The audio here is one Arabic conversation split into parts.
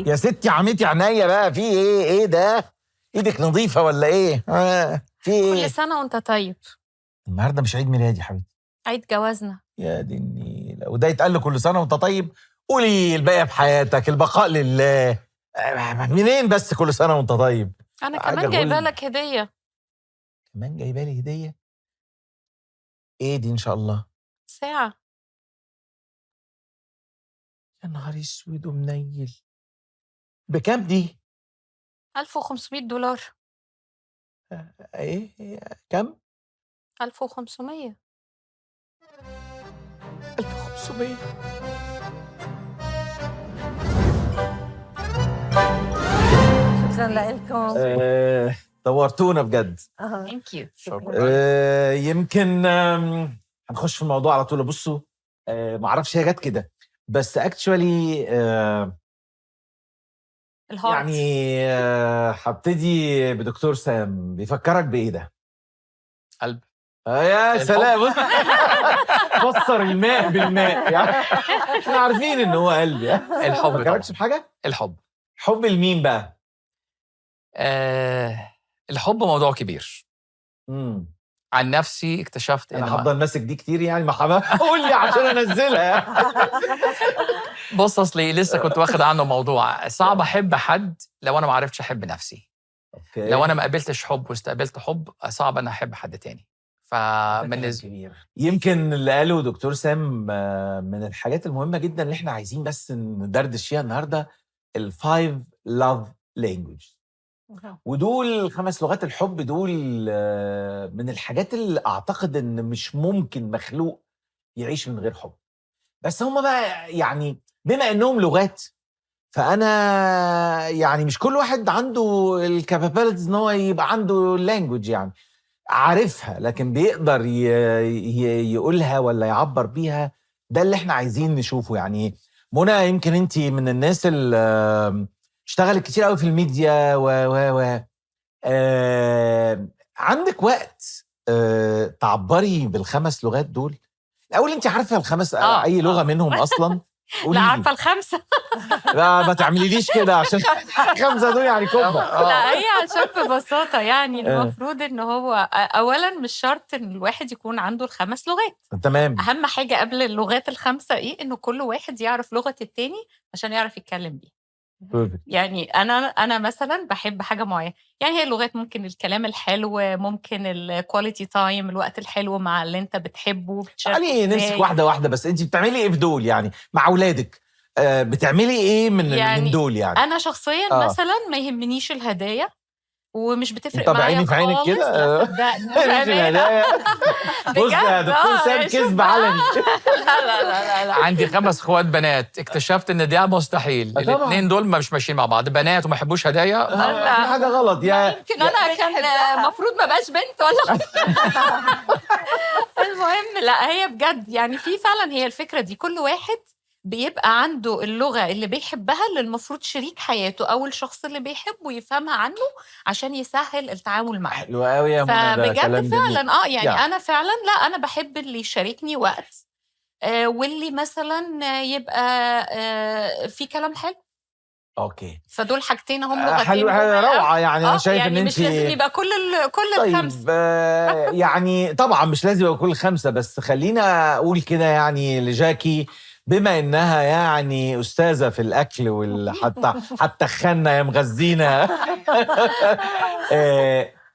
يا ستي عمتي عينيا بقى، في ايه ده؟ ايدك نظيفه ولا ايه؟ في ايه؟ كل سنة وانت طيب. النهارده مش عيد ميلادي يا حبيبتي، عيد جوازنا. يا دي النيله، وده يتقال له كل سنه وانت طيب؟ قولي الباقي بحياتك، البقاء لله. منين بس كل سنه وانت طيب؟ انا كمان جايبه لك هدية. كمان جايبه لي هديه؟ ايه دي ان شاء الله؟ ساعة. يا نهار اسود ومنيل، بكام دي؟ $1500. ايه كام؟ 1500. 1500. شكرا لكم. طورتونا بجد. ثانك يو. يمكن هنخش في الموضوع على طول. بصوا، معرفش هي جت كده، بس اكتشوالي يعني هبتدي بدكتور سام. بيفكرك بايه ده؟ قلب. يا سلام. فسر الماء بالماء يعني. احنا عارفين ان هو قلب. الحب. ما فكركش بحاجه؟ الحب. حب لمين بقى؟ الحب موضوع كبير. عن نفسي اكتشفت انا هفضل ماسك دي كتير يعني. ما قول لي عشان انزلها. بص، اصلي لسه كنت واخد عنه موضوع. صعب احب حد لو انا ما عرفتش احب نفسي. أوكي. لو انا ما قابلتش حب واستقبلت حب، صعب انا احب حد تاني. يمكن اللي قاله دكتور سام من الحاجات المهمه جدا اللي احنا عايزين بس ندردش فيها النهارده، الفايف لاف لانجويج. ودول 5 لغات الحب. دول من الحاجات اللي اعتقد ان مش ممكن مخلوق يعيش من غير حب. بس هم بقى يعني بما انهم لغات، فانا يعني مش كل واحد عنده الكابابيلتيز ان هو يبقى عنده اللانجوج، يعني عارفها لكن بيقدر يقولها ولا يعبر بيها. ده اللي احنا عايزين نشوفه. يعني منى، يمكن انت من الناس اللي اشتغلت كتير قوي في الميديا و عندك وقت تعبري بال5 لغات دول؟ الاول انت عارفه ال5 اي لغه منهم اصلا؟ لا، عارفه ال5. لا ما تعمليليش كده عشان 5 دول يعني كوبا. لا، هي عشان ببساطه يعني المفروض ان هو اولا مش شرط ان الواحد يكون عنده ال5 لغات. تمام. اهم حاجه قبل اللغات ال5 ايه؟ انه كل واحد يعرف لغه التاني عشان يعرف يتكلم بيها. يعني انا مثلا بحب حاجه معينه. يعني هي اللغات ممكن الكلام الحلو، ممكن الكواليتي تايم، الوقت الحلو مع اللي انت بتحبه. يعني نمسك واحده بس. انت بتعملي ايه في دول؟ يعني مع اولادك بتعملي ايه من دول؟ يعني انا شخصيا مثلا ما يهمنيش الهدايا، ومش بتفرق طب معايا عيني في عينك كده. مش الهدايا. بص يا دكتور سام، كذب علني. لا. عندي 5 اخوات بنات. اكتشفت ان ده مستحيل. الاثنين دول مش ماشيين مع بعض، بنات وما يحبوش هدايا. في حاجه غلط. يمكن انا كان المفروض ما بقاش بنت ولا. المهم لا، هي بجد يعني في فعلا هي الفكره دي. كل واحد بيبقى عنده اللغة اللي بيحبها، اللي المفروض شريك حياته أو الشخص اللي بيحبه يفهمها عنه عشان يسهل التعامل معه. حلو قوي يا منى، ده كلام فبجد جميل. فعلا يعني أنا فعلا لا، أنا بحب اللي يشاركني وقت، واللي مثلا يبقى في كلام حلو. اوكي. فدول حاجتين هم لغتين حلو، روعه. يعني انا شايف يعني ان مش لازم يبقى كل طيب ال5. يعني طبعا مش لازم يبقى كل 5، بس خلينا اقول كده يعني لجاكي، بما انها يعني استاذه في الاكل حتى خنا يا مغذينا.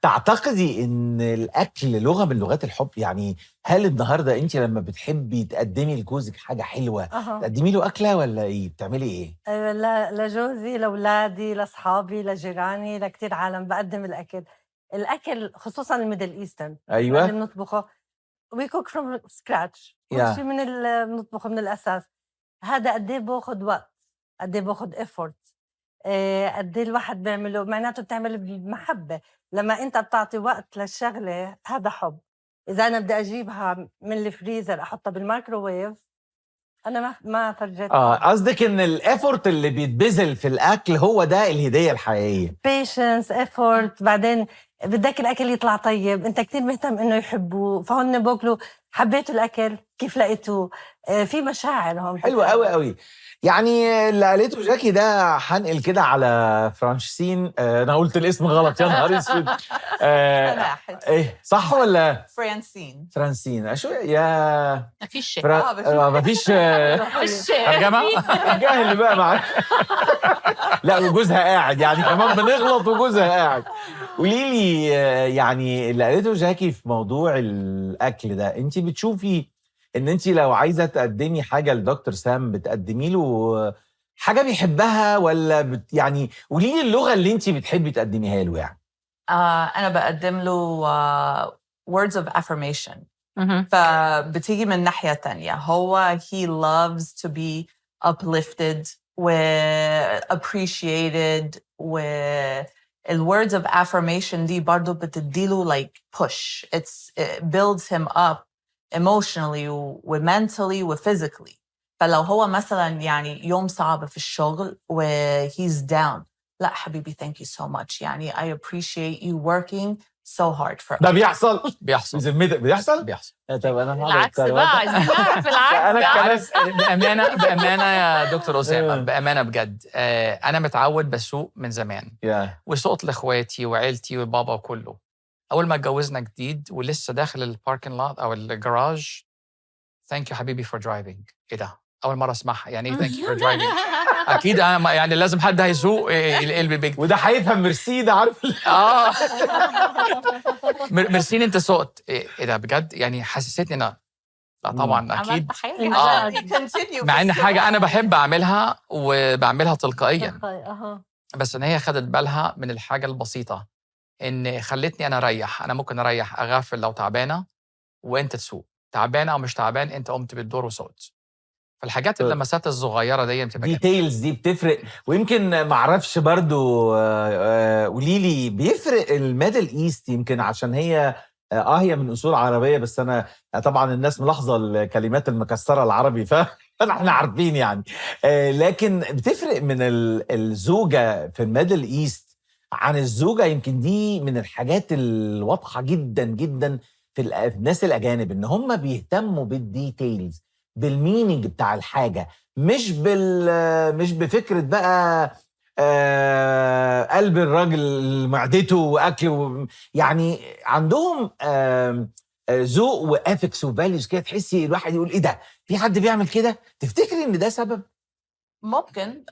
تعتقدي ان الاكل لغه من لغات الحب؟ يعني هل النهارده انت لما بتحبي تقدمي لجوزك حاجه حلوه تقدمي له اكله ولا ايه؟ بتعملي ايه؟ لجوزي، لاولادي، لاصحابي، لجيراني، لكتير عالم بقدم الاكل خصوصا الميدل ايسترن. ايوه. اللي بنطبخه we cook from scratch. كل شيء بنطبخه من الاساس. هذا قد ايه باخذ وقت، قد ايه باخذ effort، قد ايه الواحد بيعمله، معناته بتعمل بمحبه. لما انت بتعطي وقت للشغله هذا حب. اذا انا بدي اجيبها من الفريزر احطها بالمايكروويف، انا ما فرجت. قصدك ان الافورت اللي بيتبذل في الاكل هو ده الهديه الحقيقيه. patience effort. بعدين بدك الاكل يطلع طيب، انت كتير مهتم انه يحبوه، فهن باكلوا حبيتوا الأكل؟ كيف لقيتوه؟ في مشاعر هون حلو قوي قوي. يعني اللي قالته جاكي ده هنقل كده على فرانشسين. انا قلت الاسم غلط، يا نهار اسود. سماحت. ايه صح ولا فرانسين. فرانسين؟ شو يا مفيش شيء. مفيش ترجمة. جاهل بقى معاك. لا وجوزها قاعد، يعني كمان بنغلط وجوزها قاعد. قولي لي يعني اللي قالته جاكي في موضوع الاكل ده، انت بتشوفي ان انت لو عايزه تقدمي حاجه لدكتور سام بتقدمي له حاجه بيحبها ولا يعني قولي لي اللغه اللي انت بتحبي تقدميها له يعني. أنا بقدم له words of affirmation. مهم. فبتيجي من ناحية تانية. هو he loves to be uplifted و appreciated ال words of affirmation دي برضو بتديله like push. It builds him up emotionally و mentally و physically. فلو هو مثلا يعني يوم صعب في الشغل و he's down، لا حبيبي thank you so much، يعني I appreciate you working so hard for ده us. بيحصل بيحصل بذمتك؟ بيحصل؟ بيحصل. طب انا العكس بقى، عايزين نعرف العكس. عارف بأمانة يا دكتور أسامة، بأمانة بجد، أنا متعود بسوق من زمان وسوقت لإخواتي وعيلتي وبابا وكله. أول ما اتجوزنا جديد ولسه داخل الباركن لوت أو الجراج، thank you حبيبي for driving. إيه ده؟ أول مرة أسمعها، يعني إيه thank you for driving؟ أكيد أنا يعني لازم حد هيسوق القلب بيج، وده هيفهم ميرسي ده، عارف؟ ميرسين أنت سوقت. إيه ده بجد؟ يعني حسستني أنا لا طبعا أكيد. مع إن حاجة أنا بحب أعملها وبعملها تلقائيا، بس إن هي خدت بالها من الحاجة البسيطة، إن خلتني أنا أريح. أنا ممكن أريح أغفل لو تعبانة وأنت تسوق، تعبانة أو مش تعبان أنت قمت بالدور وسوقت. فالحاجات اللمسات الصغيرة دي بتبقى ديتيلز دي بتفرق. ويمكن معرفش برضو قوليلي بيفرق الميدل ايست، يمكن عشان هي هي من اصول عربيه، بس انا طبعا الناس ملاحظه الكلمات المكسره العربي فاحنا عارفين يعني. لكن بتفرق من الزوجه في الميدل ايست عن الزوجه. يمكن دي من الحاجات الواضحه جدا جدا في الناس الاجانب، ان هم بيهتموا بالديتيلز، بالمينينج بتاع الحاجه، مش بفكره بقى قلب الراجل معدته واكله. يعني عندهم ذوق وافكس وفاليوز كده، تحسي الواحد يقول ايه ده، في حد بيعمل كده؟ تفتكري ان ده سبب؟ ممكن،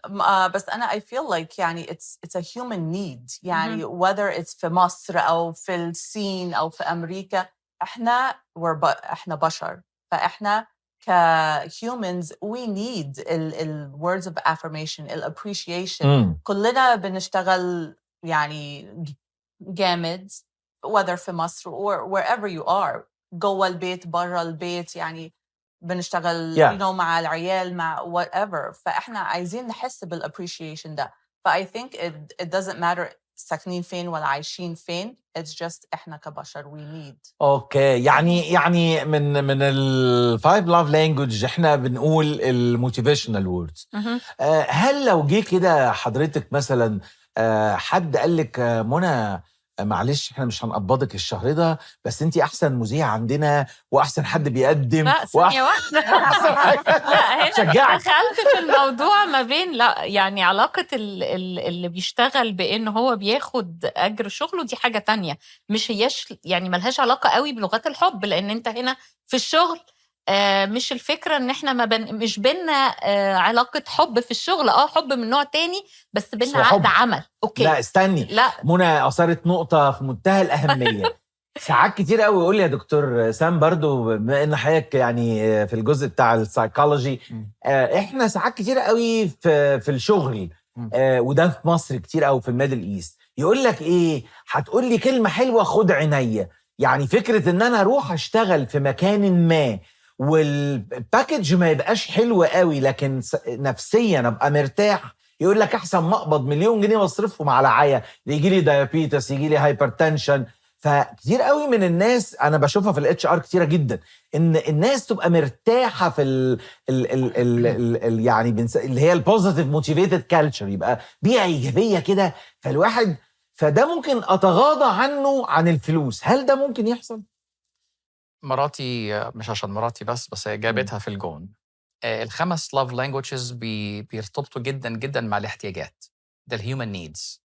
بس أنا I feel like يعني it's a human need. يعني whether it's في مصر أو في الصين أو في أمريكا، إحنا بشر، فإحنا humans we need ال words of affirmation، ال appreciation. كلنا بنشتغل يعني جامد whether في مصر or wherever you are، جوا البيت برا البيت، يعني بنشتغل you know مع العيال مع whatever. فإحنا عايزين نحس بال appreciation ده. I think it doesn't matter ساكنين فين ولا عايشين فين، it's just إحنا كبشر we need. اوكي، يعني من ال 5 love language احنا بنقول الموتيفيشنال ووردز. هل لو جه كده حضرتك مثلا حد قال لك منى معلش احنا مش هنقبضك الشهر ده، بس انتي احسن مذيعة عندنا واحسن حد بيقدم، لا ثانية واحدة. لا هنا دخلت في الموضوع ما بين لا يعني علاقة اللي بيشتغل بان هو بياخد اجر شغله، دي حاجة تانية، مش هياش يعني ملهاش علاقة قوي بلغات الحب، لان انت هنا في الشغل مش الفكرة ان احنا مش بينا علاقة حب في الشغل، حب من نوع تاني، بس بينا عقد عمل. اوكي لا استني، لا منى اثارت نقطة في منتهى الأهمية. ساعات كتير قوي يقول لي يا دكتور سام، برضو بما ان حضرتك يعني في الجزء بتاع السايكولوجي، احنا ساعات كتير قوي في الشغل، وده في مصر كتير قوي في الميدل ايست، يقول لك ايه، هتقول لي كلمة حلوة خد عينيا. يعني فكرة ان انا اروح اشتغل في مكان ما والباكج ما يبقاش حلو قوي، لكن نفسيا ابقى مرتاح، يقول لك احسن ما اقبض مليون جنيه واصرفهم على عيا، يجي لي دايابيتس، يجي لي هايبرتنشن. فكتير قوي من الناس انا بشوفها في الاتش ار كتيره جدا، ان الناس تبقى مرتاحه في ال يعني اللي هي البوزيتيف موتيفيتد كالتشر، يبقى بيئه ايجابيه كده، فالواحد فده ممكن اتغاضى عنه عن الفلوس. هل ده ممكن يحصل؟ مراتي مش عشان مراتي بس هي جابتها في الجون. ال5 love languages بيرتبطوا جدا جدا مع الاحتياجات. ده الهيومن نيدز.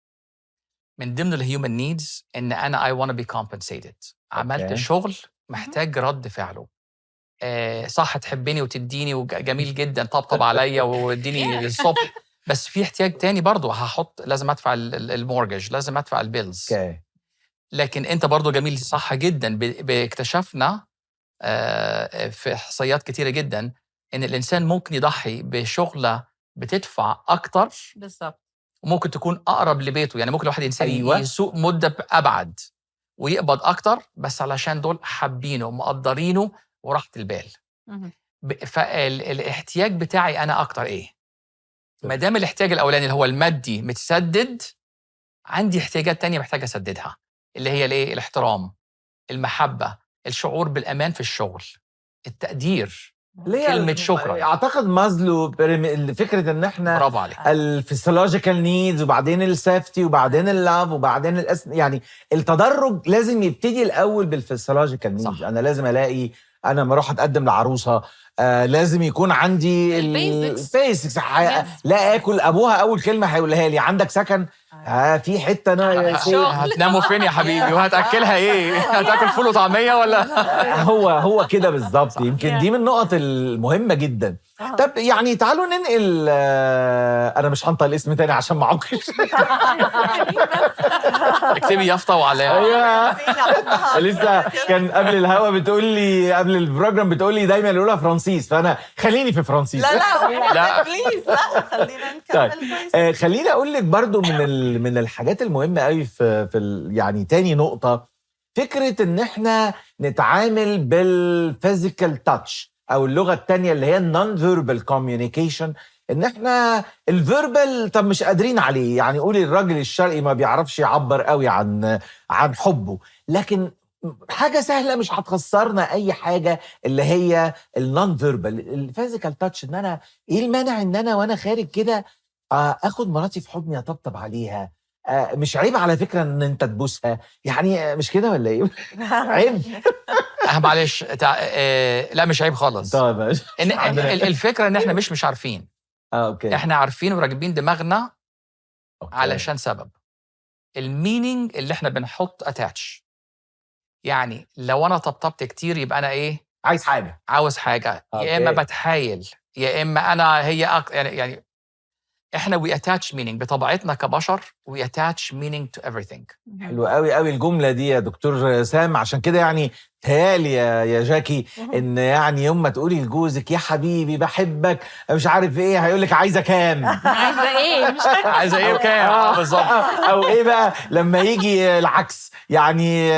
من ضمن الهيومن نيدز ان انا I want to be compensated. عملت شغل محتاج رد فعله. صح تحبني وتديني وجميل جدا طبطب عليا واديني للصبح، بس في احتياج تاني برضو لازم ادفع المورجج، لازم ادفع البيلز. لكن انت برضو جميل صح جدا. باكتشفنا في احصائيات كتيره جدا ان الانسان ممكن يضحي بشغله بتدفع اكتر بالظبط، وممكن تكون اقرب لبيته. يعني ممكن الواحد انسان يسوق مده ابعد ويقبض اكتر بس علشان دول حابينه ومقدرينه وراحه البال. فالاحتياج بتاعي انا اكتر ايه؟ ما دام الاحتياج الاولاني اللي هو المادي متسدد، عندي احتياجات تانية محتاج اسددها، اللي هي الايه؟ الاحترام، المحبه، الشعور بالامان في الشغل، التقدير، كلمه شكرا. اعتقد مازلو فكره ان احنا برافو عليك، الفسيولوجيكال نيدز وبعدين السيفتي وبعدين اللاف وبعدين يعني التدرج لازم يبتدي الاول بالفسيولوجيكال نيدز. انا لازم الاقي، انا لما اروح اتقدم لعروسه لازم يكون عندي البيسكس. لا اكل، ابوها اول كلمه هيقولها لي عندك سكن؟ في حته انا هتناموا فين يا حبيبي وهتاكلها ايه؟ هتاكل فول وطعميه ولا؟ هو كده بالظبط. يمكن دي من النقط المهمه جدا. طب يعني تعالوا ننقل، انا مش هنطق الاسم تاني عشان ما اعوقش. اكتبي يافطه وعليها. ايوه لسه كان قبل الهوا بتقول لي، قبل البروجرام بتقول لي دايما يقولها فرانسيس، فانا خليني في فرانسيس. لا بليز، لا خلينا نكمل. خليني اقول لك برضو من الحاجات المهمه قوي في يعني تاني نقطه، فكره ان احنا نتعامل بالفيزيكال تاتش او اللغه الثانيه اللي هي النون فيربال كوميونيكيشن. ان احنا الفيربال طب مش قادرين عليه، يعني قولي الراجل الشرقي ما بيعرفش يعبر قوي عن حبه، لكن حاجه سهله مش هتخسرنا اي حاجه اللي هي النون فيربال. الفيزيكال تاتش ان انا ايه المانع ان انا وانا خارج كده اخد مراتي في حضني اطبطب عليها؟ مش عيب على فكره ان انت تبوسها، يعني مش كده ولا ايه؟ عيب؟ معلش لا مش عيب خالص. طيب الفكره ان احنا مش عارفين. اوكي، احنا عارفين وراكبين دماغنا علشان سبب المينينج اللي احنا بنحط اتاتش. يعني لو انا طبطبت كتير يبقى انا ايه؟ عاوز حاجه. يا اما بتحايل، يا اما انا يعني احنا we attach meaning بطبيعتنا كبشر. we attach meaning to everything. حلو قوي قوي الجمله دي يا دكتور سام. عشان كده يعني تهيالي يا جاكي ان يعني يوم ما تقولي لجوزك يا حبيبي بحبك مش عارف ايه، هيقول لك عايزه كام؟ عايزه ايه؟ مش عايزه ايه وكام بالظبط. او ايه بقى لما يجي العكس، يعني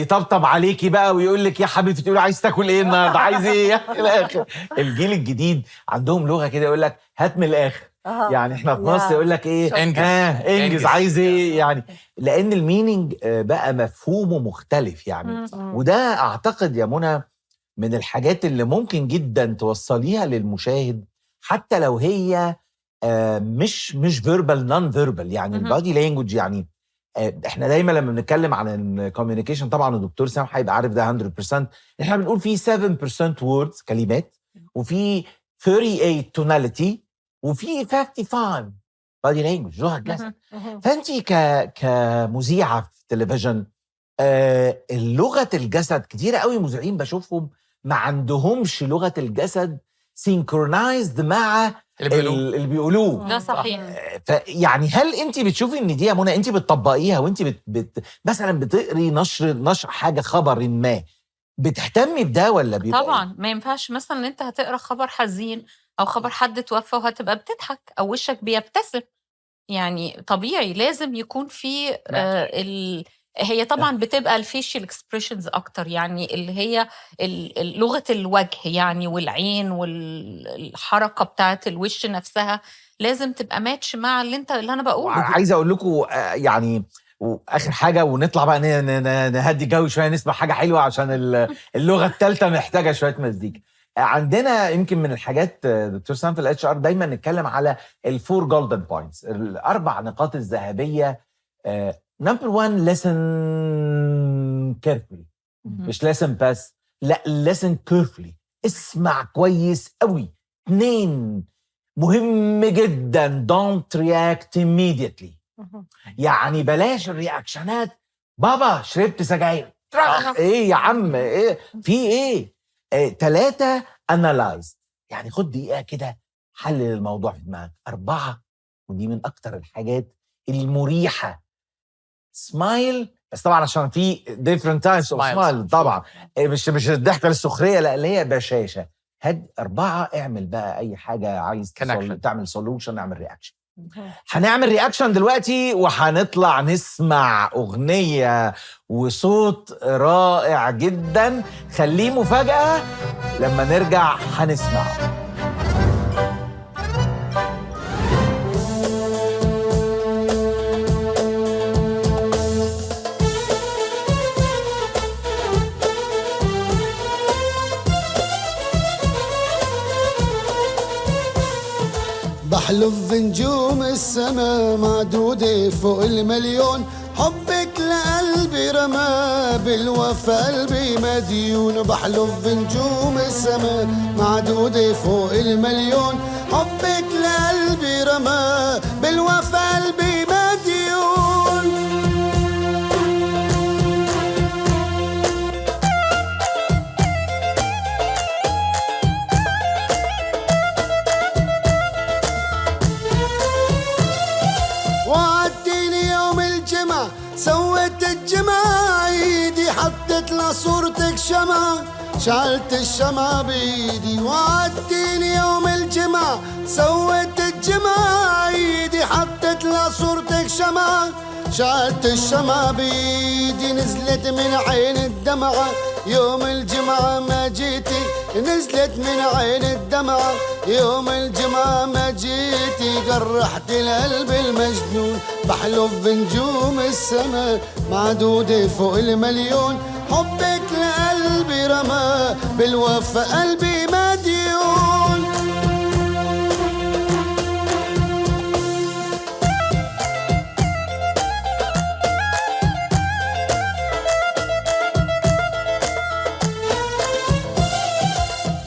يطبطب عليكي بقى ويقول لك يا حبيبتي، تقولي عايز تاكل ايه النهارده؟ عايز ايه؟ في الاخر الجيل الجديد عندهم لغه كده يقول لك هات من الاخر. يعني احنا في مصر يقول لك ايه؟ انجز عايز ايه؟ يعني لان المينينج بقى مفهومه مختلف يعني. وده اعتقد يا منى من الحاجات اللي ممكن جدا توصليها للمشاهد حتى لو هي مش فيربال، نون فيربال. يعني البادي لانجوج، يعني احنا دايما لما بنتكلم عن الكوميونيكيشن، طبعا الدكتور سام هيبقى عارف ده 100%، احنا بنقول في 7% ووردز كلمات، وفي 38 توناليتي، وفي 55 بادي لانجوج لغه الجسد. فانت كمذيعه في التلفزيون لغه الجسد كتير قوي مذيعين بشوفهم ما عندهمش لغه الجسد سينكرونايزد مع اللي بيقولوه. ده صحيح. فيعني هل انت بتشوفي ان دي يا منى انت بتطبقيها وانت مثلا بتقري نشر حاجه، خبر ما، بتهتمي بده ولا بيبقى طبعا ما ينفعش مثلا ان انت هتقرا خبر حزين او خبر حد توفى وهتبقى بتضحك او وشك بيبتسم؟ يعني طبيعي لازم يكون في هي طبعا بتبقى الفيشيال اكسبريشنز اكتر، يعني اللي هي لغه الوجه يعني، والعين والحركه بتاعه الوش نفسها لازم تبقى ماتش مع اللي انا بقوله. عايز اقول لكم يعني واخر حاجه ونطلع بقى نهدي جو شويه، نسمع حاجه حلوه عشان اللغه الثالثه محتاجه شويه مزيكا. عندنا يمكن من الحاجات دكتور سام في الاتش ار دايما نتكلم على الفور جولدن بوينتس، الاربع نقاط الذهبيه. نمبر 1 listen carefully، مش listen بس، لا listen carefully، اسمع كويس قوي. 2 مهم جدا don't react immediately. يعني بلاش الرياكشنات، بابا شربت سجاير، ايه يا عم ايه في ايه. 3 analyze، يعني خد دقيقة كده حلل الموضوع في دماغك. 4 ودي من اكتر الحاجات المريحة، smile. بس طبعا عشان في different types of smile طبعا، مش الضحكة السخرية، لا اللي هي بشاشة. 4 اعمل بقى اي حاجة عايز تعمل solution، اعمل رياكشن. هنعمل رياكشن دلوقتي وهنطلع نسمع أغنية وصوت رائع جدا، خليه مفاجأة، لما نرجع هنسمعه. بحلف بنجوم السما معدودة فوق 1,000,000، حبك لقلبي رمى بالوفا قلبي مديون. بحلف بنجوم السما معدودة فوق 1,000,000، حبك لقلبي رمى بالوفا قلبي مديون. سويت الجمع ايدي، حطيت لصورتك شمع، شعلت الشمع بايدي. وعدتيني يوم الجمع، سويت الجمع ايدي، حطيت لصورتك شمع، شعلت الشمع بايدي. نزلت من عين الدمعة يوم الجمعة ما جيتي، نزلت من عين الدمعة يوم الجمعة ما جيتي. جرحت القلب المجنون، بحلف بنجوم السما معدودة فوق 1,000,000، حبك لقلبي رمى بالوفا قلبي مديون.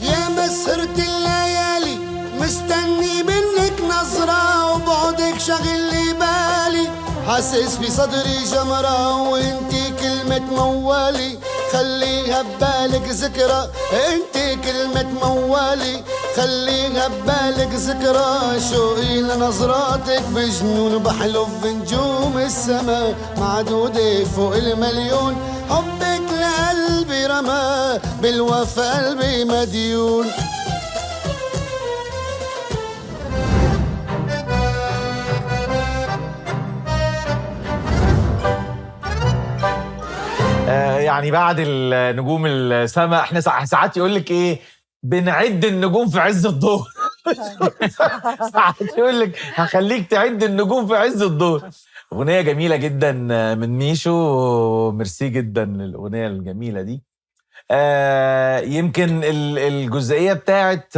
يا مسهرة الليالي مستني منك نظرة، وبعدك شغل لي بالي، حاسس بصدري جمرة، وانتي كلمة موالي خليها ببالك ذكرى. انتي كلمة موالي خليها ببالك ذكرى. شوقي لنظراتك بجنون، بحلف بنجوم السما معدودة فوق 1,000,000، حبك لقلبي رمى بالوفا قلبي مديون. يعني بعد النجوم السما احنا ساعات يقول لك ايه، بنعد النجوم في عز الظهر. ساعات يقول لك هخليك تعد النجوم في عز الظهر. اغنيه جميله جدا من ميشو، ميرسي جدا للاغنيه الجميله دي. يمكن الجزئيه بتاعت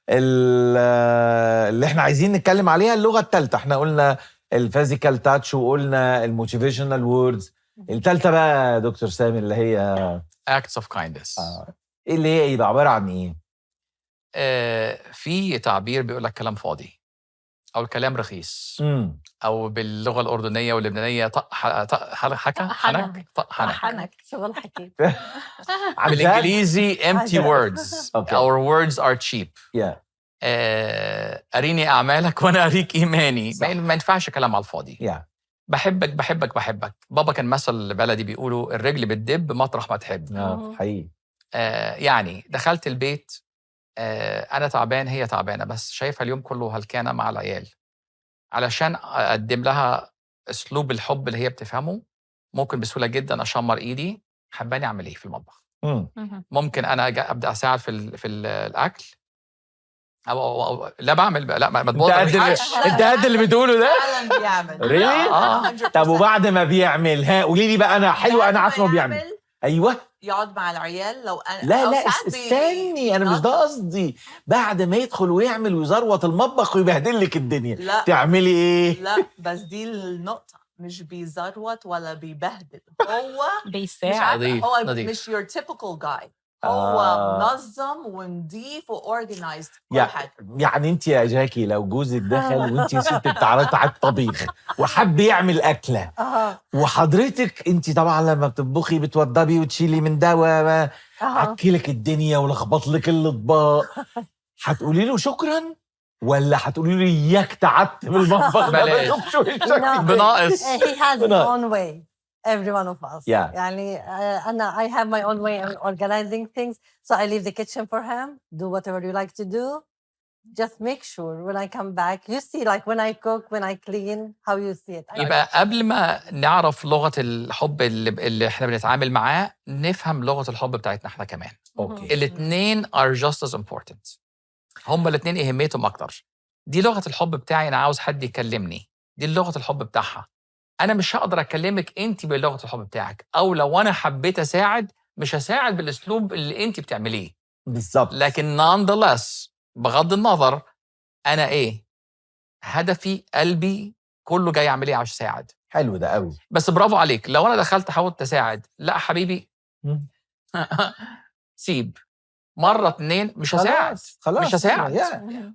اللي احنا عايزين نتكلم عليها اللغه الثالثه. احنا قلنا الفيزيكال تاتش وقلنا الموتيفيشنال ووردز. الثالثه بقى دكتور سامي اللي هي acts of kindness. ايه اللي هي يبقى عباره عن ايه؟ في تعبير بيقول لك كلام فاضي او الكلام رخيص، او باللغه الاردنيه واللبنانيه حنك شغل حكي. بالانجليزي empty words. Our words are cheap. اريني اعمالك وانا اريك ايماني. ما ينفعش كلام على الفاضي. بحبك بحبك بحبك. بابا كان مثل بلدي بيقولوا الرجل بتدب مطرح ما تحب. حقيقي. يعني دخلت البيت، انا تعبان، هي تعبانه، بس شايفها اليوم كله هلكانه مع العيال. علشان اقدم لها اسلوب الحب اللي هي بتفهمه، ممكن بسهوله جدا اشمر ايدي، حباني اعمل ايه في المطبخ. ممكن انا ابدا اساعد في الاكل، أو لا بعمل، لا ما تبوظش. انت قد اللي بتقوله ده فعلا بيعمل. طب وبعد ما بيعمل، قولي لي بقى. انا حلو، انا عارفه انه بيعمل. ايوه، يقعد مع العيال. لو انا لا استني، انا مش ده قصدي. بعد ما يدخل ويعمل ويزروط المطبخ ويبهدل لك الدنيا، لا. تعملي ايه؟ لا بس دي النقطه، مش بيزروت ولا بيبهدل، هو مش بيساعد. عارفة، نضيف هو نضيف. مش your typical guy، هو منظم ونضيف وorganized كل حاجة. يعني انت يا جاكي لو جوزك دخل وانت ست بتعرضي على الطبيخ وحب يعمل اكله وحضرتك انت طبعا لما بتطبخي بتوضبي وتشيلي من ده وعكلك الدنيا ولخبط لك الاطباق، هتقولي له شكرا ولا هتقولي له اياك تعبت بالمطبخ؟ بلاش. بناقص. He has his own way. Every one of us. Yeah. يعني أنا I have my own way of organizing things. So I leave the kitchen for him. Do whatever you like to do. Just make sure when I come back, you see like when I cook, when I clean, how you see it. يبقى قبل ما نعرف لغة الحب اللي احنا بنتعامل معاه، نفهم لغة الحب بتاعتنا احنا كمان. اوكي. الاتنين are just as important. هما الاتنين اهميتهم اكتر. دي لغة الحب بتاعي، انا عاوز حد يكلمني، دي لغة الحب بتاعها. انا مش هقدر اكلمك انت بلغة الحب بتاعك، او لو انا حبيت اساعد مش هساعد بالاسلوب اللي انت بتعمليه بالظبط. لكن nonetheless بغض النظر انا ايه هدفي، قلبي كله جاي اعمل ايه عشان اساعد. حلو ده قوي. بس برافو عليك، لو انا دخلت حاولت اساعد، لا حبيبي سيب مرة 2 مش هساعد، خلاص مش هساعد.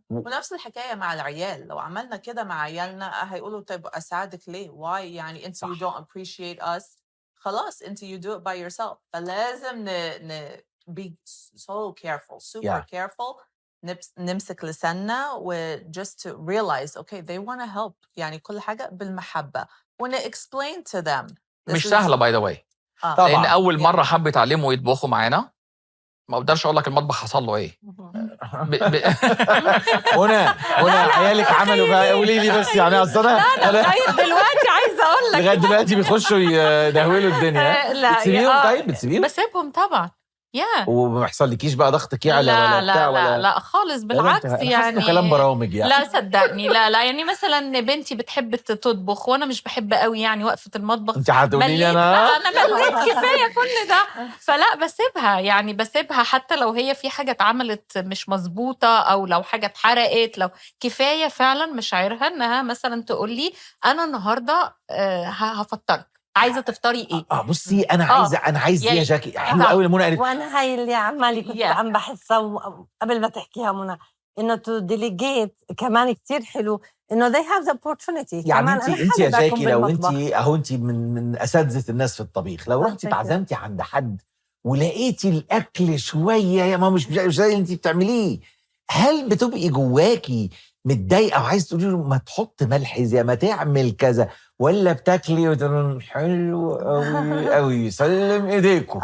ونفس الحكاية مع العيال، لو عملنا كده مع عيالنا هيقولوا طيب أساعدك ليه؟ why؟ يعني أنت you don't appreciate us، خلاص أنت you do it by yourself. فلازم be so careful, super careful، نمسك لساننا و just to realize okay they want to help، يعني كل حاجة بالمحبة explain to them. مش سهلة by the way. طبعا. لأن أول مرة حبوا يتعلموا يطبخوا معانا، ما اقدرش اقول لك المطبخ حصل له ايه. هنا عيالك عملوا بقى، قولي لي بس يعني اصل انا لغايه دلوقتي عايزه اقول لك لغايه دلوقتي بيخشوا يدهولوا الدنيا. بتسيبيهم؟ طيب بتسيبيهم؟ بسيبهم طبعا. وما بيحصلكيش بقى ضغطك يعلى ولا بتاع ولا؟ لا خالص، بالعكس يعني كلام برامج يعني. لا صدقني، لا يعني مثلا بنتي بتحب تطبخ وانا مش بحب قوي يعني وقفه المطبخ. انت هتقولي لي انا مليت كفايه كل ده، فلا بسيبها يعني، بسيبها حتى لو هي في حاجه اتعملت مش مظبوطه او لو حاجه اتحرقت، لو كفايه فعلا مشاعرها انها مثلا تقول لي انا النهارده هفطرك، عايزه تفطري ايه؟ بصي انا عايز دي يا جاكي. حلو قوي منى قالت. وانا هاي اللي عمالي كنت عم بحسها قبل ما تحكيها منى، انه تو ديليجيت كمان كتير حلو، انه they have the opportunity. يعني انت يا جاكي لو انت من اساتذه الناس في الطبيخ، لو رحتي اتعزمتي عند حد ولقيتي الاكل شويه ما مش زي اللي انت بتعمليه، هل بتبقي جواكي متضايقه وعايز تقولي له ما تحط ملح زي ما تعمل كذا، ولا بتاكلي وتقولي حلو قوي قوي سلم ايديكم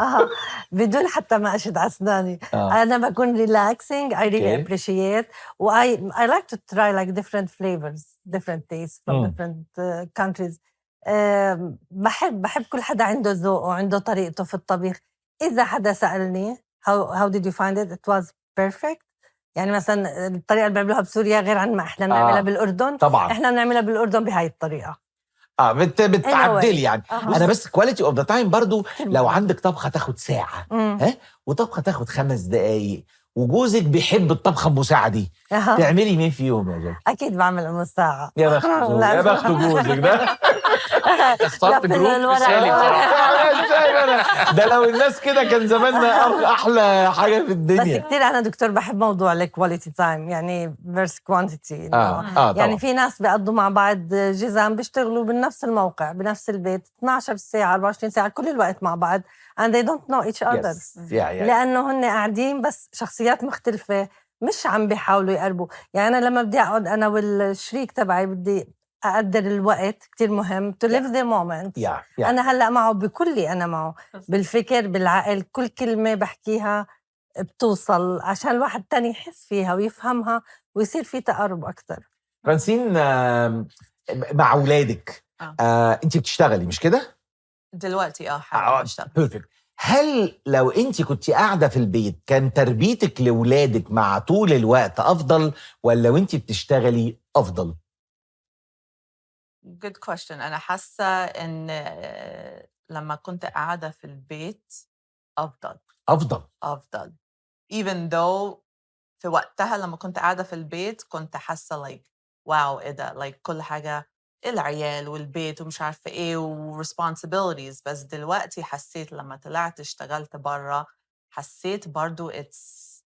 بدون حتى ما اشد على اسناني؟ انا بكون ريلاكسينج. I really appreciate I like to try like different flavors, different tastes from different countries. بحب كل حدا عنده ذوقه وعنده طريقته في الطبيخ. اذا حدا سالني how did you find it was perfect، يعني مثلا الطريقه اللي بيعملوها بسوريا غير عن ما احنا بنعملها بالاردن. طبعا احنا بنعملها بالاردن بهاي الطريقه. بتعدلي يعني. انا بس كواليتي اوف ذا تايم برضو. لو عندك طبخه تاخد ساعه وطبخه تاخد 5 دقايق وجوزك بيحب الطبخه ام ساعه دي، تعملي مين فيهم يا جاكي؟ اكيد بعمل ام ساعه. يا بخت جوزك ده. اخترت جروب مثالي ده لو الناس كده كان زماننا احلى حاجه في الدنيا. بس كتير انا دكتور بحب موضوع الكواليتي تايم، يعني فيرس كوانتيتي. يعني في ناس بيقضوا مع بعض جزام بيشتغلوا بنفس الموقع بنفس البيت 12 ساعه 24 ساعه كل الوقت مع بعض and they don't know each other. لانه هن قاعدين بس شخصيات مختلفه، مش عم بيحاولوا يقربوا. يعني انا لما بدي اقعد انا والشريك تبعي بدي أقدر الوقت، كتير مهم to live the moment. أنا هلأ معه بكلي، أنا معه بالفكر بالعقل، كل كلمة بحكيها بتوصل عشان الواحد تاني يحس فيها ويفهمها ويصير في تقارب أكتر. فرانسين، مع أولادك أنت بتشتغلي مش كده؟ دلوقتي حاليا بشتغل. هل لو أنت كنت قاعدة في البيت كان تربيتك لأولادك مع طول الوقت أفضل ولا وأنت بتشتغلي أفضل؟ Good question. أنا حاسة إن لما كنت قاعدة في البيت أفضل. Even though في وقتها لما كنت قاعدة في البيت كنت حاسة like wow إيه ده، like كل حاجة العيال والبيت ومش عارفة إيه و responsibilities. بس دلوقتي حسيت لما طلعت اشتغلت برا حسيت برضو it's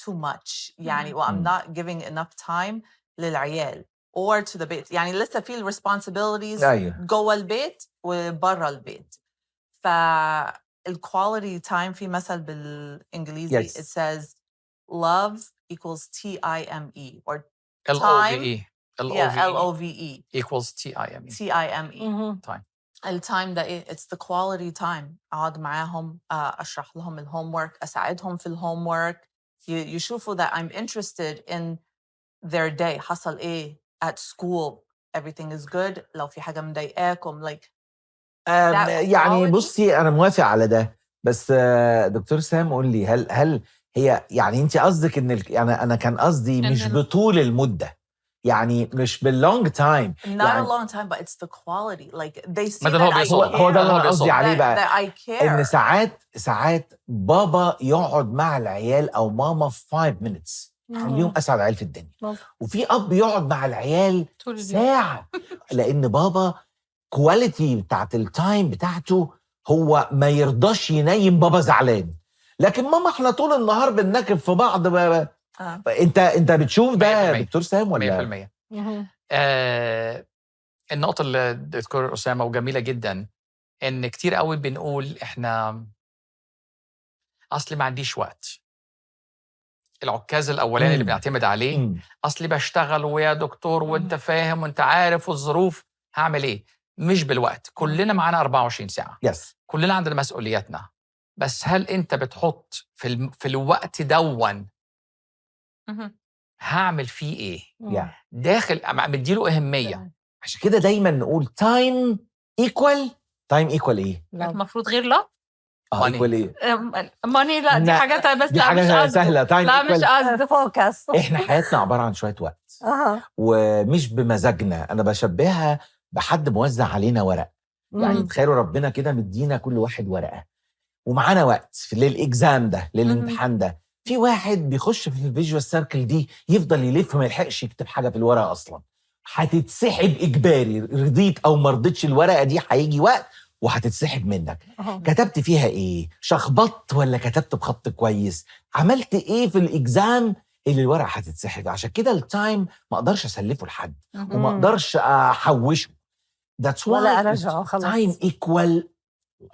too much يعني I'm not giving enough time للعيال or to the بيت. يعني لسه في ال responsibilities جوه البيت وبرا البيت. فالquality time في مثل بالإنجليزي it says love equals T-I-M-E or LOVE LOVE equals TIME time. التايم ده ايه؟ it's the quality time. اقعد معاهم اشرح لهم الهومورك، اساعدهم في الهومورك، يشوفوا that I'm interested in their day. حصل ايه at school, everything is good. لو في حاجة مضايقاكم like يعني بصي انا موافق على ده، بس دكتور سام قول لي هل هي يعني انت قصدك ان يعني انا كان قصدي مش بطول المدة، يعني مش باللونج تايم. not a long time but it's the quality like they see هو ده اللي انا قصدي عليه بقى، ان that ساعات بابا يقعد مع العيال او ماما في 5 minutes خليهم اسعد عيال في الدنيا، وفي اب يقعد مع العيال ساعة لان بابا كواليتي بتاعت التايم بتاعته هو ما يرضاش ينيم بابا زعلان، لكن ماما احنا طول النهار بننكب في بعض بقى. انت بتشوف ده دكتور سام ولا 100%؟ النقطة اللي الدكتور أسامة وجميلة جدا إن كتير قوي بنقول إحنا أصلي ما عنديش وقت. العكاز الأولاني اللي بنعتمد عليه أصلي بشتغل ويا دكتور وأنت فاهم وأنت عارف والظروف هعمل إيه. مش بالوقت، كلنا معانا 24 ساعة كلنا عندنا مسؤولياتنا، بس هل أنت بتحط في الوقت دون هعمل فيه إيه؟ داخل مديله أهمية. عشان كده دايما نقول time equal ايه؟ المفروض غير لا equal ايه؟ ماني لا دي حاجة بس دي حاجة سهلة. time لا مش قصدي فوكس. احنا حياتنا عبارة عن شوية وقت ومش بمزاجنا. انا بشبهها بحد موزع علينا ورق. يعني تخيلوا ربنا كده مدينا كل واحد ورقة ومعانا وقت للإكزام ده للامتحان ده. في واحد بيخش في الفيجوال سيركل دي يفضل يلف ما يلحقش يكتب حاجة في الورقة أصلا، هتتسحب إجباري رضيت أو مرضتش الورقة دي هيجي وقت وهتتسحب منك. كتبت فيها إيه؟ شخبطت ولا كتبت بخط كويس؟ عملت إيه في الإكزام اللي الورقة هتتسحب؟ عشان كده التايم ما أقدرش أسلفه لحد وما أقدرش أحوشه. That's why time equal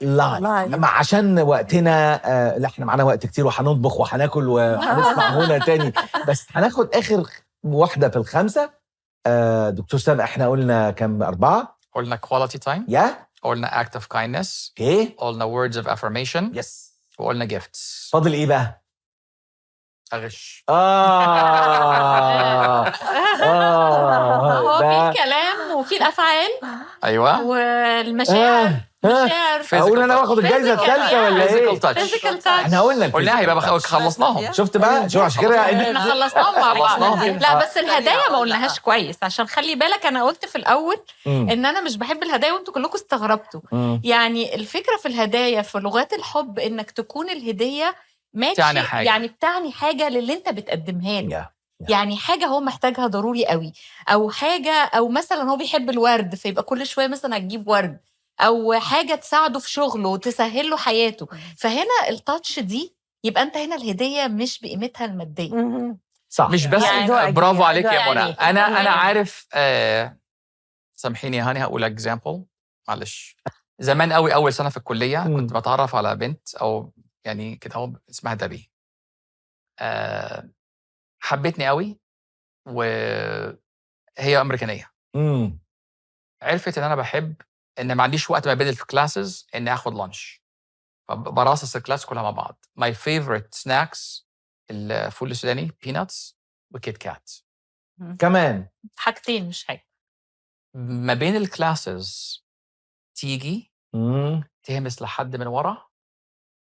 life. عشان وقتنا لا احنا معانا وقت كتير وهنطبخ وهناكل وهنسمع هنا تاني، بس هناخد آخر واحدة في الخمسة. دكتور سام احنا قلنا كم؟ 4. قلنا quality time قلنا act of kindness قلنا words of affirmation وقلنا gifts. فاضل ايه بقى؟ أغش. هو في الكلام وفي الأفعال. أيوة. والمشاعر. أقول أنا واخد الجايزة الثالثة ولا إيه؟ physical touch. إحنا قلناها يبقى خلصناهم. شفت بقى؟ شو عشان كده إحنا خلصناهم مع بعض. لا بس الهدايا ما قلناهاش كويس عشان خلي بالك أنا قلت في الأول إن أنا مش بحب الهدايا وأنتوا كلكم استغربتوا. يعني الفكرة في الهدايا في لغات الحب إنك تكون الهدية يعني بتعني حاجة للي انت بتقدمها له. يعني حاجة هو محتاجها ضروري قوي، او حاجة او مثلا هو بيحب الورد فيبقى كل شوية مثلا هتجيب ورد، او حاجة تساعده في شغله وتسهل له حياته. فهنا التاتش دي يبقى انت هنا الهدية مش بقيمتها المادية. صح. مش بس يعني برافو عليك يا منى. انا عارف سامحيني يا هاني هقول اكزامبل معلش. زمان قوي اول سنة في الكلية كنت بتعرف على بنت او يعني كده هو اسمها دبي. حبتني قوي وهي أمريكانية. عرفت ان انا بحب ان ما عنديش وقت ما بين الكلاسز ان اخد لانش، فبراصص الكلاس كلها مع بعض. my favorite snacks الفول السوداني بيناتس وكيت كات. كمان حاجتين مش حاجة. ما بين الكلاسز تيجي تهمس لحد من ورا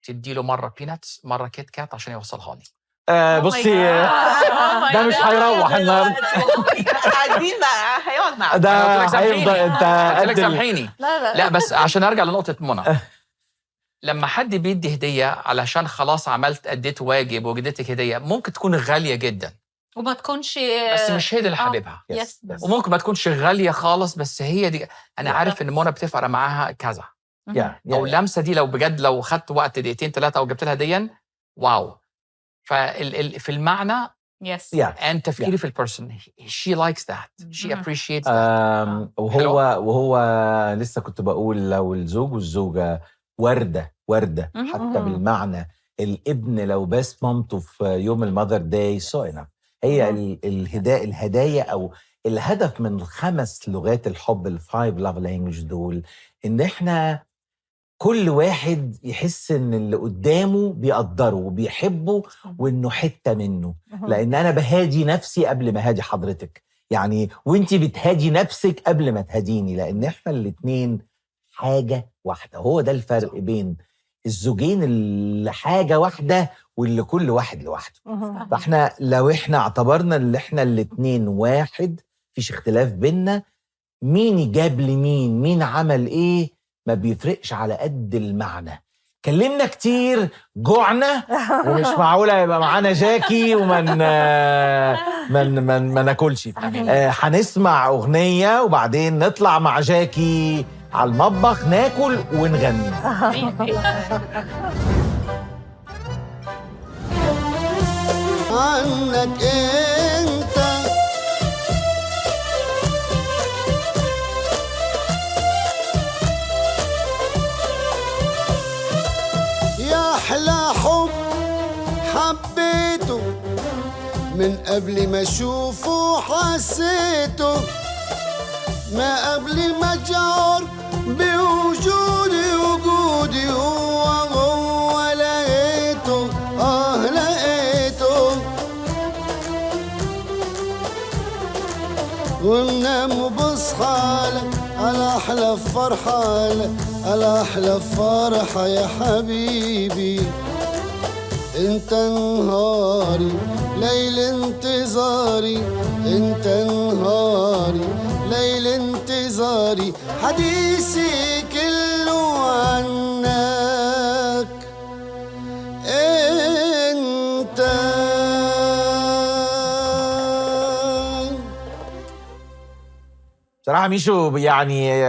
تديله مرة بيناتس مرة كيت كات عشان يوصلها لي. بصي ده مش هيروح النهارده. قاعدين بقى هيقعد معاك. ده هيفضل انت سامحيني. لا بس عشان ارجع لنقطة منى. لما حد بيدي هدية علشان خلاص عملت أديت واجب وجدتك هدية ممكن تكون غالية جدا، وما تكونش بس مش هي دي اللي حاببها. يس وممكن ما تكونش غاليه خالص، بس هي دي. انا بالظبط. عارف ان منى بتفرق معاها كذا، Yeah, او اللمسه دي لو بجد لو خدت وقت دقيقتين 3 او جبت لها ديا واو. في المعنى يس and تفكيري في البيرسون. she likes that, she appreciates that. وهو لسه كنت بقول لو الزوج والزوجة وردة حتى بالمعنى، الابن لو باس مامته في يوم المذر داي سوينا، هي الهدايا أو الهدف من 5 لغات الحب ال5 love language دول، إن إحنا كل واحد يحس إن اللي قدامه بيقدره وبيحبه وإنه حتة منه. لأن أنا بهادي نفسي قبل ما هادي حضرتك، يعني وإنتي بتهادي نفسك قبل ما تهاديني، لأن إحنا الاتنين حاجة واحدة. هو ده الفرق بين الزوجين اللي حاجة واحدة واللي كل واحد لوحده. فإحنا لو إحنا اعتبرنا اللي إحنا الاتنين واحد، فيش اختلاف بينا، مين جاب لمين، مين عمل إيه، ما بيفرقش على قد المعنى. كلمنا كتير، جوعنا، ومش معقولة يبقى معانا جاكي ومن ما ناكلش. هنسمع أغنية وبعدين نطلع مع جاكي على المطبخ ناكل ونغني. عنك انت يا احلى حب حبيته من قبل ما اشوفه حسيته، ما قبل ما اشعر بوجودي هو لقيته لقيته، وننام وبصحى على احلى فرحه، على احلى فرحه يا حبيبي. انت نهاري ليل انتظاري، انت نهاري ليل انتظاري، حديثي كله عنك انت. بصراحة ميشو يعني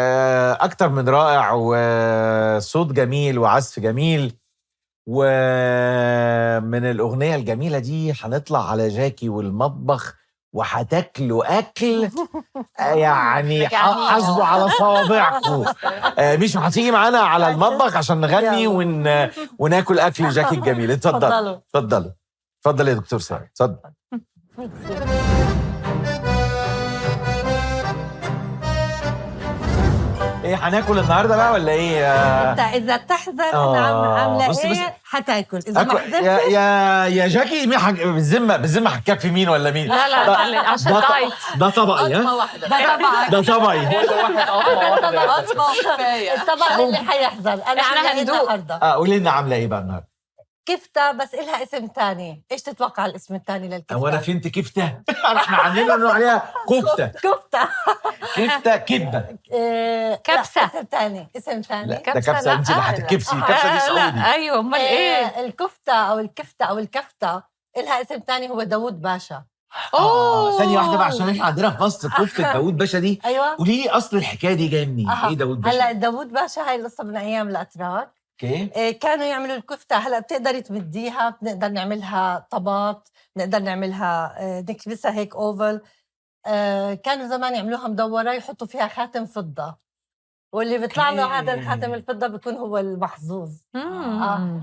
أكتر من رائع، وصوت جميل وعزف جميل. ومن الأغنية الجميلة دي هنطلع على جاكي والمطبخ وهتاكلوا أكل يعني حاسبوا على صوابعكم. ميشو هتيجي معانا على المطبخ عشان نغني وناكل أكل جاكي الجميل. اتفضلوا. اتفضل يا دكتور سامي، اتفضل. ايه هناكل النهارده بقى ولا ايه؟ انت اذا تحذر انا عامله ايه هتاكل، اذا ما حذرتش يا جاكي بالذمه هتكفي مين ولا مين؟ لا عشان دايت. ده طبقي، ده طبقي. الطبق اللي هيحذر. انا عامله ايه النهارده؟ قولي لنا عامله ايه بقى النهارده؟ كفتة، بس إلها اسم تاني. إيش تتوقع الاسم التاني للكفتة؟ هو أنا فهمت كفتة. إحنا عندنا نقول عليها كفتة. كفتة كبة. كبسة. اسم تاني. ده كبسة. أنت اللي هتكبسي. الكبسة دي سعودي. أيوه أمال إيه؟ الكفتة أو الكفتة إلها اسم تاني، هو داوود باشا. ثانية واحدة بقى، عشان إحنا عندنا في مصر كفتة داوود باشا دي. أيوه. قولي لي أصل الحكاية دي جاية منين؟ إيه داوود باشا؟ هلا داوود باشا هاي القصة من أيام الأتراك. كانوا يعملوا الكفتة. هلا بتقدري تمديها، بنقدر نعملها طبات، بنقدر نعملها نكبسها هيك اوفل. كانوا زمان يعملوها مدورة، يحطوا فيها خاتم فضة، واللي بيطلع له هذا الخاتم الفضة بيكون هو المحظوظ.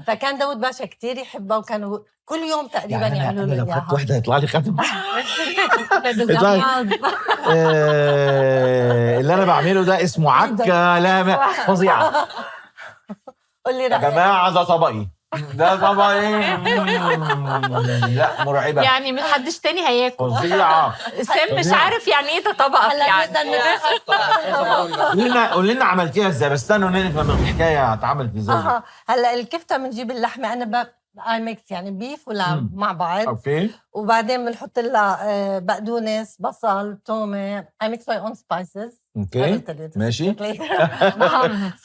فكان داوود باشا كتير يحبها، وكانوا كل يوم تقريبا يعني يعملوا له لو خدت واحدة يطلع لي خاتم. اللي أنا بعمله ده اسمه عكة. لا فظيعة. يا جماعة ده طبقي. لا مرعبة. يعني من حدش تاني هياكل. فظيعة. سام مش عارف يعني ايه ده طبقك يعني. قول لنا عملتيها ازاي؟ بس استنوا نفهم الحكاية هتعمل ازاي. هلا الكفتة بنجيب اللحمة، أنا ميكس يعني بيف ولا مع بعض. اوكي. وبعدين بنحط لها بقدونس، بصل، تومة. I mix my own spices. اوكي ماشي.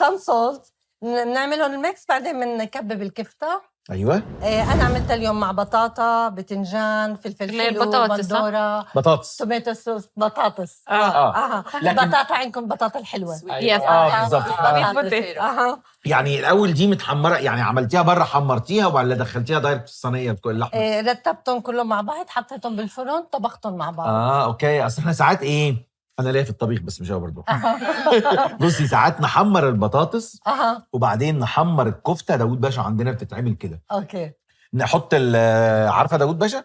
some salt. بنعملهم الميكس، بعدين بنكبب الكفتة ايوه انا عملتها اليوم مع بطاطا، بتنجان، فلفل حلو، بندوره، بطاطس، توميتو صوص، بطاطس. لكن بطاطا عندكم بطاطا الحلوه. بالظبط. يعني الاول دي متحمره، يعني عملتيها بره حمرتيها ولا دخلتيها دايركت في الصينيه بكل اللحمه؟ رتبتهم كلهم مع بعض، حطيتهم بالفرن، طبختهم مع بعض. اوكي. اصل احنا ساعات انا ليا في الطبيخ بس مش هو برضه. بصي ساعات نحمر البطاطس وبعدين نحمر الكفته. داود باشا عندنا بتتعمل كده. اوكي. نحط عارفه داود باشا؟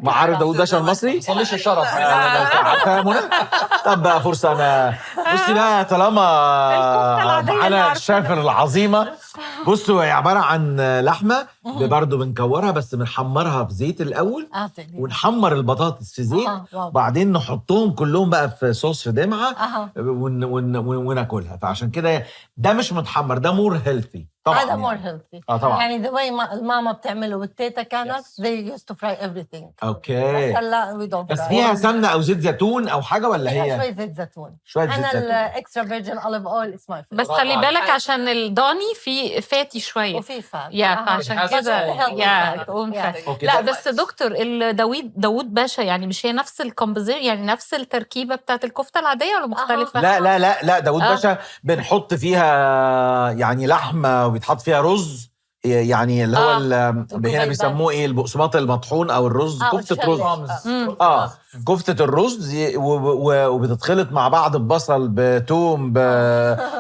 ما عارف داود باشا المصري؟ صليش الشرف. عارفه يا منى؟ طب بقى فرصه انا. بصي بقى طالما معانا الشافر العظيمه، بصوا هي عباره عن لحمه برضه بنكورها بس بنحمرها في زيت الاول، ونحمر البطاطس في زيت، وبعدين نحطهم كلهم بقى في صوص دمعه وناكلها. فعشان كده ده مش متحمر، ده مور هيلثي طبعا. هذا مور هيلثي طبعا. يعني the way الماما بتعمله والتيتا كانت they used to fry everything. اوكي. بس هلا we don't بس fry. فيها سمنه او زيت زيتون او حاجه ولا هي شويه زيت زيتون؟ شويه زيت زيتون. انا الاكسترا فيرجن اوليف اويل اسمه بس خلي بالك عشان الضاني فيه فاتي شويه وفي فات فعشان كده تقوم فات. لا بس دكتور داود باشا يعني مش هي نفس الكومبوزيشن، يعني نفس التركيبه بتاعت الكفته العاديه ولا مختلفه؟ لا لا لا لا داود باشا بنحط فيها يعني لحمه وبيتحط فيها رز، يعني اللي هو هنا بيسموه البقسماط المطحون او الرز، كفته رز. كفته الرز وبتتخلط مع بعض ببصل بتوم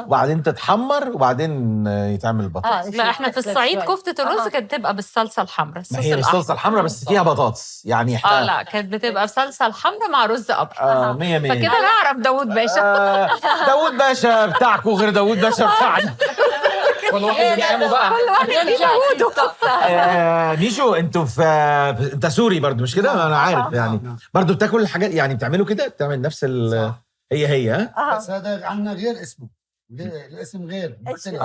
وبعدين تتحمر وبعدين يتعمل بطاطس. لا احنا في الصعيد كفته الرز كانت بتبقى بالصلصه الحمراء. ما هي بالصلصه الحمراء بس فيها بطاطس يعني احنا لا كانت بتبقى بالصلصه الحمراء مع رز ابيض. 100 100 فكده نعرف داود باشا. داود باشا بتاعكم غير داود باشا بتاعنا. كل واحد بنعمله بقى. كل واحد بيعوده. ميشو انتوا انت سوري برضو مش كده؟ انا عارف يعني برضو بتاكل الحاجات، يعني بتعملوا كده، بتعمل نفس هي بس هذا عندنا غير اسمه، الاسم غير مختلف.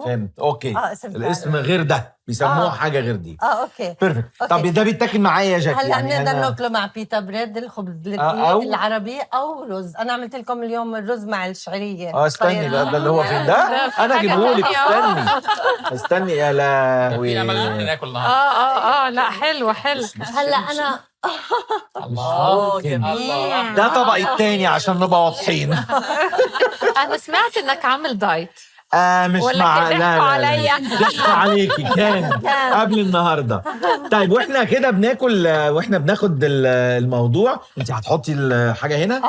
فهمت اوكي. الاسم غير ده بيسموه حاجه غير دي. اوكي بيرفكت. طب ده بيتاكل معايا يا جاكي؟ هلا بنقدر ناكله مع بيتا بريد، الخبز العربي، او رز. انا عملت لكم اليوم الرز مع الشعريه. استني بقى، ده اللي هو فين ده؟ انا اجيبه لك. استني يا لهوي. ناكل النهارده. لا حلو. هلا انا الله جميل. ده طبق التاني عشان نبقى واضحين. انا سمعت انك عامل دايت. مش مع لا ضحك عليكي. كان قبل النهارده. طيب واحنا كده بناكل واحنا بناخد الموضوع، انت هتحطي الحاجه هنا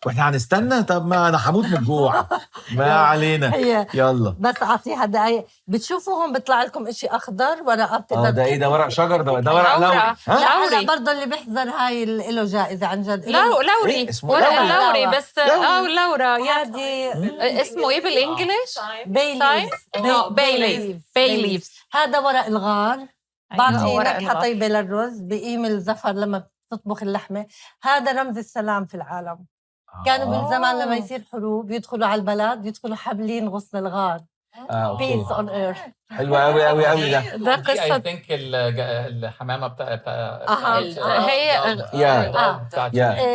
واحنا هنستنى. طب ما انا هموت من الجوع. ما علينا. يلا بس اعطيها دقايق. بتشوفوا هون بيطلع لكم اشي اخضر ورقه بتقدر ده ايه؟ ده ورق شجر؟ ده ورق لوري. لا برضه اللي بيحضر هاي له جائزه عن جد. لوري ورق لوري بس. لورا هذه اسمه ايه بالانجلش؟ باي ليفز. هذا ورق الغار. بعطي نكهه طيبه للرز، بقيم الزفر لما بتطبخ اللحمه. هذا رمز السلام في العالم. كانوا بالزمان لما يصير حروب يدخلوا على البلد يدخلوا حابلين غصن الغار. Peace on earth. حلوة قوي ده قصة. الحمامة هي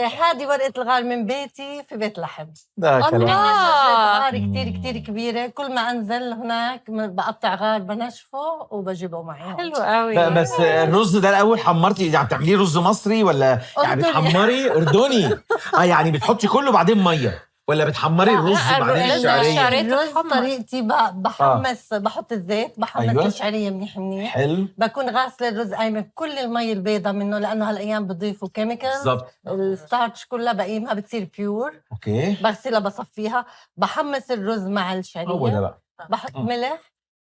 هذه ورقة الغار من بيتي في بيت لحم. الله. غار كتير كبيرة. كل ما أنزل هناك بقطع غار بنشفه وبجيبه معي. حلو قوي. بس الرز ده الأول حمرتي، يعني بتعمليه رز مصري ولا يعني بتحمري أردني؟ يعني بتحطي كله بعدين مية ولا بتحمري الرز بعدين الشعرية؟ الرز طريقتي بحمس بحط الزيت، بحمس الشعرية منيح. حلو. بكون غاسلة الرز قايمة كل المي البيضة منه، لأنه هالأيام بضيفوا كيميكالز. الستارتش كلها بقيمها بتصير بيور. اوكي. بغسلها بصفيها، بحمس الرز مع الشعرية. هو ده بقى. بحط ملح.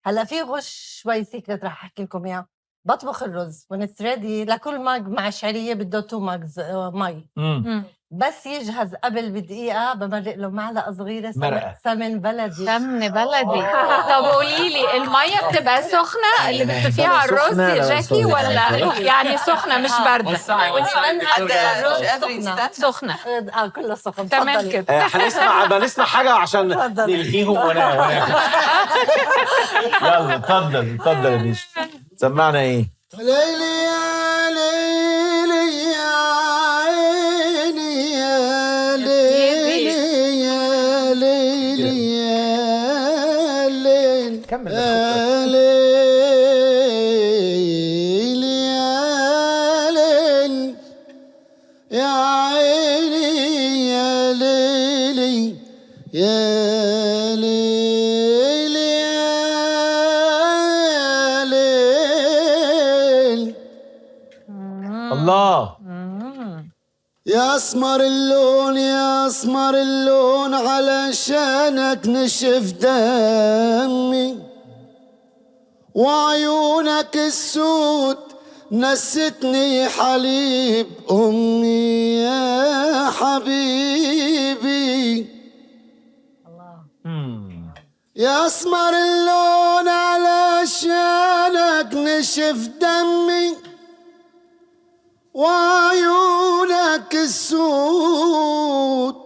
هلا في غش شوي سيكرت رح احكي لكم اياه. بطبخ الرز when it's ready. لكل ماج مع الشعرية بده 2 ماجز مي. بس يجهز قبل بدقيقة بمرق له معلقة صغيرة سمن بلدي. طب قولي لي المية بتبقى سخنة اللي بتضيفيها على الرز يا جاكي ولا يعني سخنة مش باردة؟ سخنة. كله سخن. تمام كده. هنسمع حاجة عشان نلهيهم وانا يلا اتفضل يا بيش. سمعنا ايه؟ ليلي يا ليلي يا عيني يا ليلي يا ليلي يا ليل كمل. يا ليل يا عيني يا ليلي يا ليلي يا ليل. الله. يا اسمر اللون يا اسمر اللون علشانك نشف دمي، وعيونك السود نستني حليب امي يا حبيبي. يا اسمر اللون علشانك نشف دمي، وعيونك السود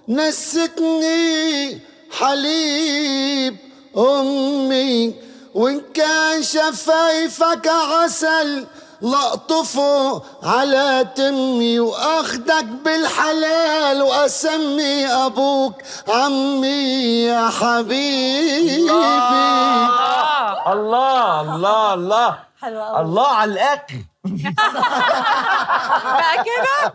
نستني حليب امي، وان كان شفايفك عسل لأطفه على تمي، واخدك بالحلال واسمي ابوك عمي يا حبيبي. الله الله الله حلوة الله على الاكل. بقى كده.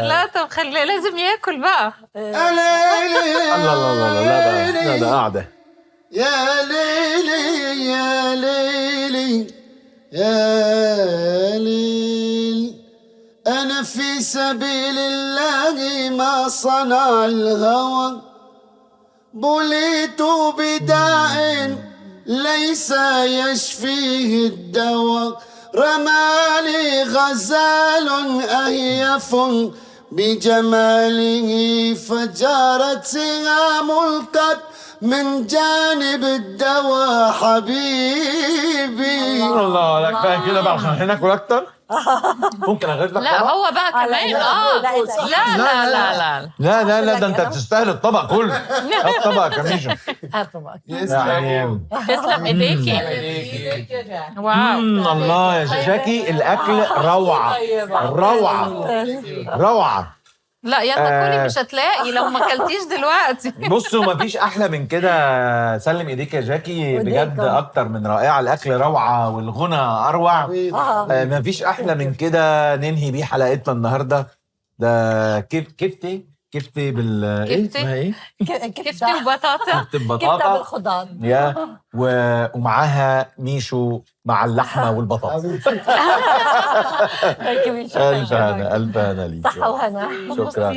لا طب خلي لازم ياكل بقى. الله الله الله لا ده قاعده. يا ليلي يا ليلي يا ليل، أنا في سبيل الله ما صنع الهوى، بليت بداء ليس يشفيه الدواء، رماني غزال أهيف بجماله، فجارت سهام القتل من جانب الدواء حبيبي. الله لا كفايه كده بقى عشان هناكل اكتر. ممكن اغير لك لا طبق؟ هو بقى كمان لا لا ده انت تستاهل الطبق كله. هات طبق كميشة. هات طبقك. يعني تسلم ايديكي. واو. الله يا جاكي الاكل روعه روعه روعه. لا يلا كلي مش هتلاقي لو ما اكلتيش دلوقتي. بصوا مفيش احلى من كده. سلم ايديك يا جاكي بجد اكتر من رائعه. الاكل روعه والغنى اروع. مفيش احلى من كده ننهي بيه حلقتنا النهارده. ده كفتي بال ايه اسمها ايه؟ كفتي وبطاطا. كفتي ببطاطا. كفتة بالخضار. يا ومعاها ميشو مع اللحمه والبطاطا. ألف هنا الف هنا ليك. صحة وهنا. شكرا.